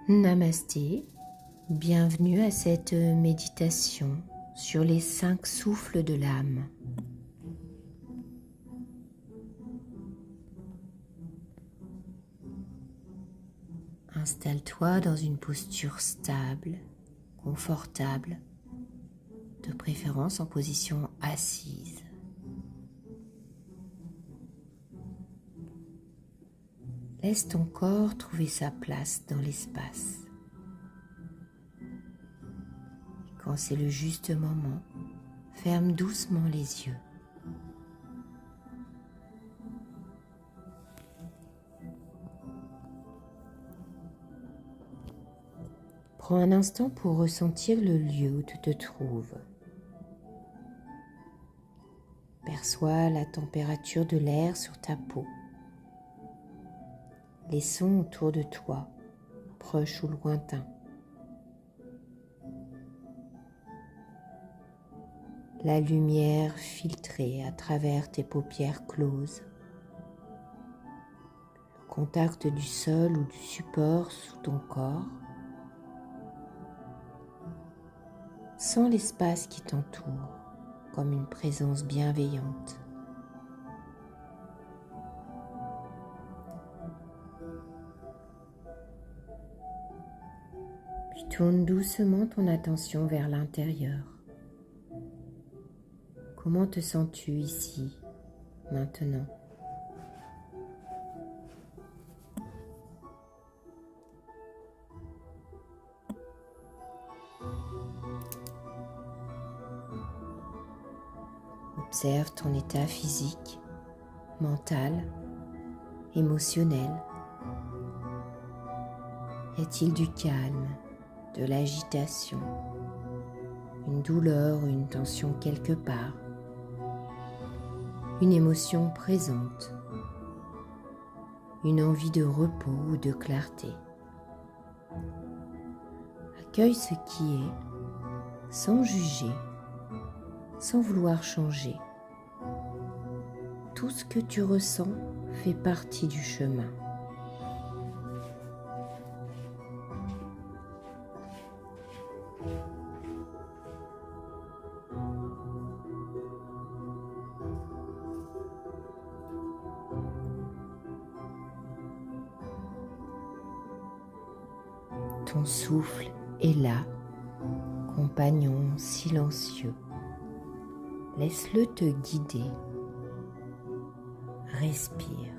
Namasté, bienvenue à cette méditation sur les 5 souffles de l'âme. Installe-toi dans une posture stable, confortable, de préférence en position assise. Laisse ton corps trouver sa place dans l'espace. Et quand c'est le juste moment, ferme doucement les yeux. Prends un instant pour ressentir le lieu où tu te trouves. Perçois la température de l'air sur ta peau. Les sons autour de toi, proches ou lointains. La lumière filtrée à travers tes paupières closes. Le contact du sol ou du support sous ton corps. Sens l'espace qui t'entoure comme une présence bienveillante. Puis tourne doucement ton attention vers l'intérieur. Comment te sens-tu ici, maintenant ? Observe ton état physique, mental, émotionnel. Y a-t-il du calme, de l'agitation, une douleur ou une tension quelque part, une émotion présente, une envie de repos ou de clarté? Accueille ce qui est, sans juger, sans vouloir changer. Tout ce que tu ressens fait partie du chemin. Ton souffle est là, compagnon silencieux. Laisse-le te guider. Respire.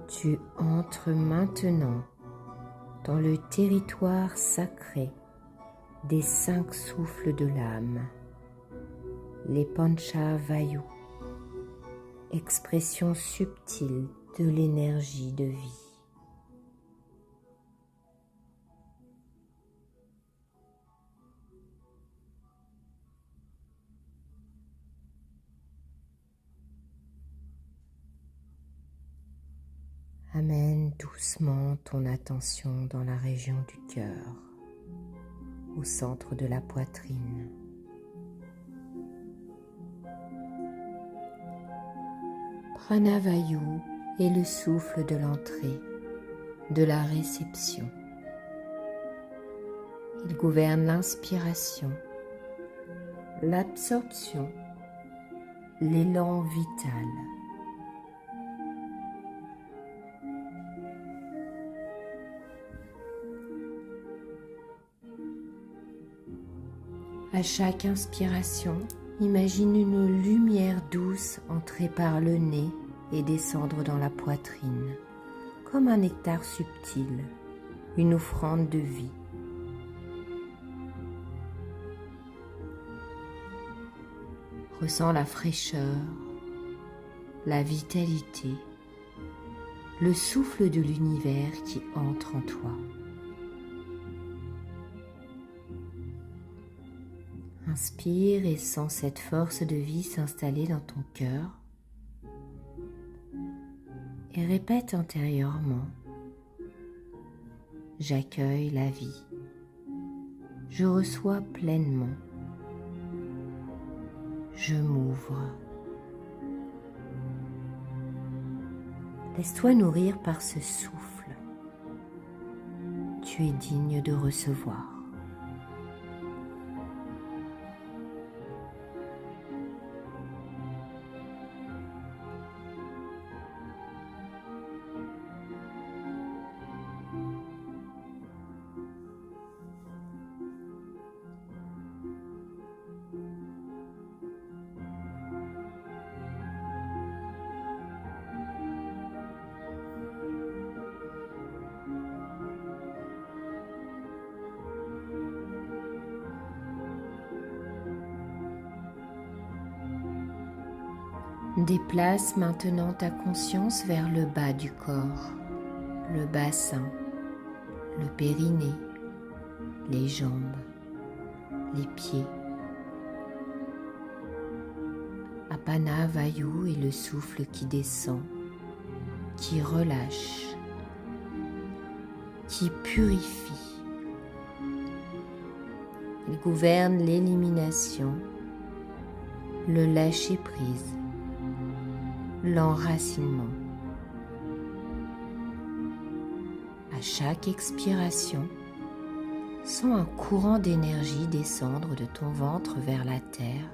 Tu entres maintenant dans le territoire sacré des 5 souffles de l'âme, les Pancha Vayu, expression subtile de l'énergie de vie. Amène doucement ton attention dans la région du cœur, au centre de la poitrine. Pranavayu est le souffle de l'entrée, de la réception. Il gouverne l'inspiration, l'absorption, l'élan vital. À chaque inspiration, imagine une lumière douce entrer par le nez et descendre dans la poitrine, comme un nectar subtil, une offrande de vie. Ressens la fraîcheur, la vitalité, le souffle de l'univers qui entre en toi. Inspire et sens cette force de vie s'installer dans ton cœur. Et répète intérieurement: j'accueille la vie. Je reçois pleinement. Je m'ouvre. Laisse-toi nourrir par ce souffle. Tu es digne de recevoir. Déplace maintenant ta conscience vers le bas du corps, le bassin, le périnée, les jambes, les pieds. Apana Vayu est le souffle qui descend, qui relâche, qui purifie. Il gouverne l'élimination, le lâcher-prise, l'enracinement. À chaque expiration, sens un courant d'énergie descendre de ton ventre vers la terre,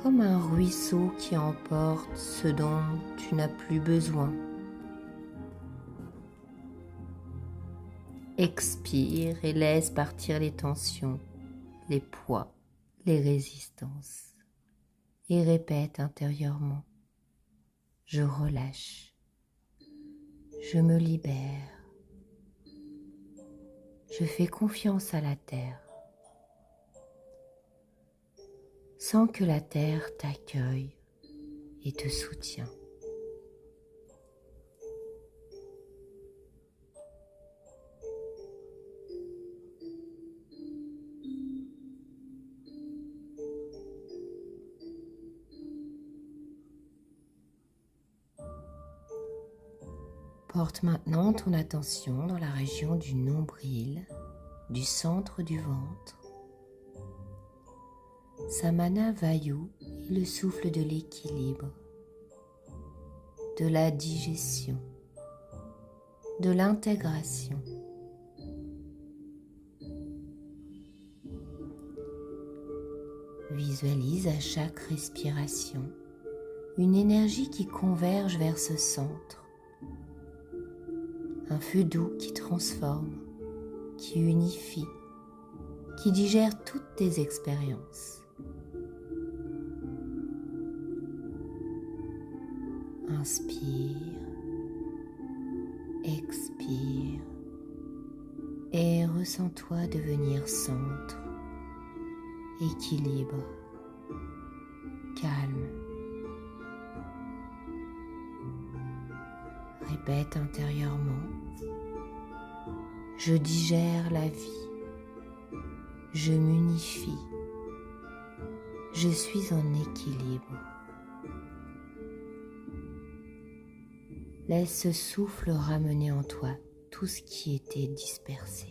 comme un ruisseau qui emporte ce dont tu n'as plus besoin. Expire et laisse partir les tensions, les poids, les résistances. Et répète intérieurement: je relâche, je me libère, je fais confiance à la terre. Sens que la terre t'accueille et te soutient. Porte maintenant ton attention dans la région du nombril, du centre du ventre. Samana Vayu est le souffle de l'équilibre, de la digestion, de l'intégration. Visualise à chaque respiration une énergie qui converge vers ce centre. Un feu doux qui transforme, qui unifie, qui digère toutes tes expériences. Inspire, expire et ressens-toi devenir centre, équilibre, calme. Répète intérieurement: je digère la vie, je m'unifie, je suis en équilibre. Laisse ce souffle ramener en toi tout ce qui était dispersé.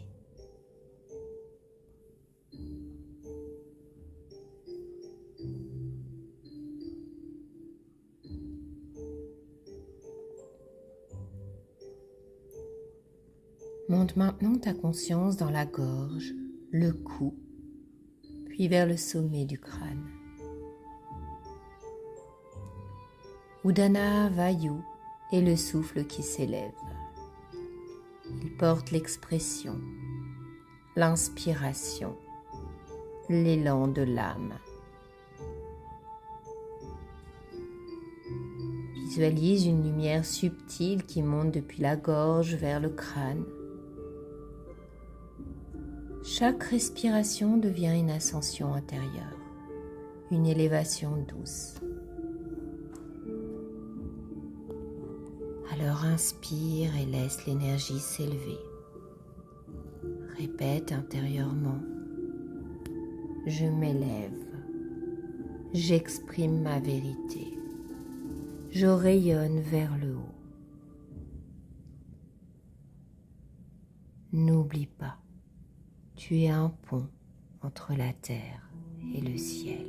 Monte maintenant ta conscience dans la gorge, le cou, puis vers le sommet du crâne. Udana Vayu est le souffle qui s'élève. Il porte l'expression, l'inspiration, l'élan de l'âme. Visualise une lumière subtile qui monte depuis la gorge vers le crâne. Chaque respiration devient une ascension intérieure, une élévation douce. Alors inspire et laisse l'énergie s'élever. Répète intérieurement: je m'élève, j'exprime ma vérité, je rayonne vers le haut. N'oublie pas, tu es un pont entre la terre et le ciel.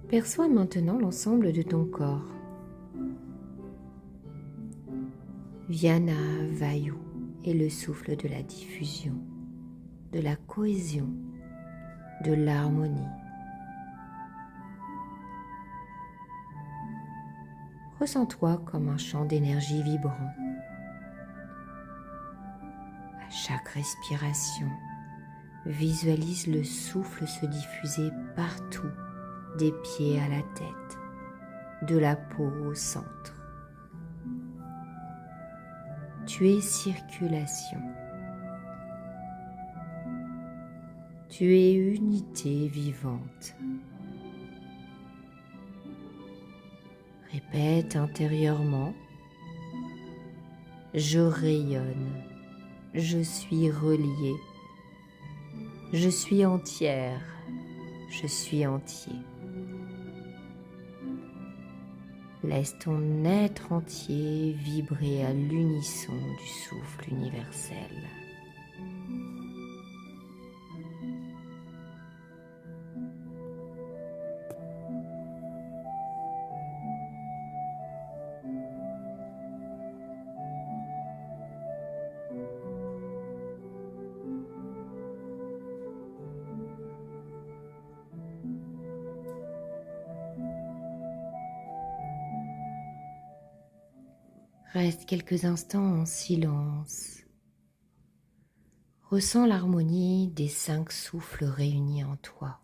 Perçois maintenant l'ensemble de ton corps. Vyana Vayu est le souffle de la diffusion, de la cohésion, de l'harmonie. Ressens-toi comme un champ d'énergie vibrant. À chaque respiration, visualise le souffle se diffuser partout, des pieds à la tête, de la peau au centre. Tu es circulation. Tu es unité vivante. Répète intérieurement. Je rayonne. Je suis relié. Je suis entière. Je suis entier. Laisse ton être entier vibrer à l'unisson du souffle universel. Reste quelques instants en silence. Ressens l'harmonie des 5 souffles réunis en toi.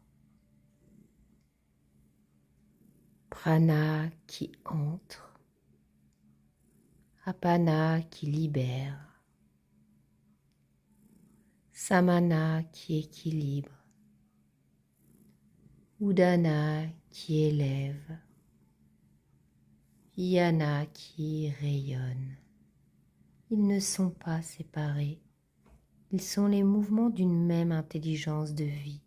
Prana qui entre, Apana qui libère, Samana qui équilibre, Udana qui élève, Yana qui rayonne. Ils ne sont pas séparés, ils sont les mouvements d'une même intelligence de vie.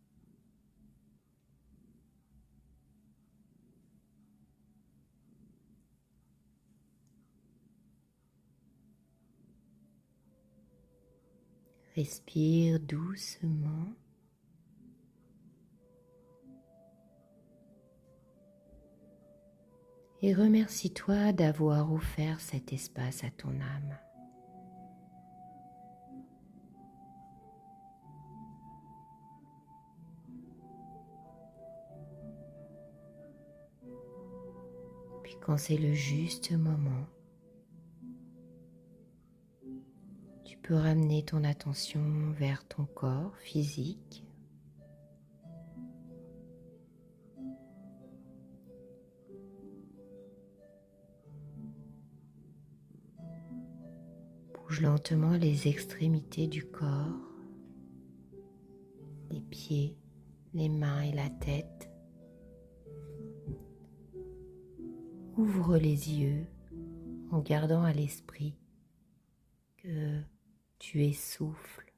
Respire doucement. Et remercie-toi d'avoir offert cet espace à ton âme. Puis quand c'est le juste moment, tu peux ramener ton attention vers ton corps physique. Bouge lentement les extrémités du corps, les pieds, les mains et la tête. Ouvre les yeux en gardant à l'esprit que tu es souffle,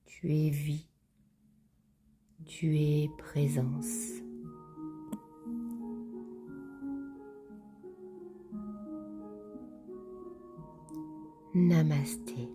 tu es vie, tu es présence. Namasté.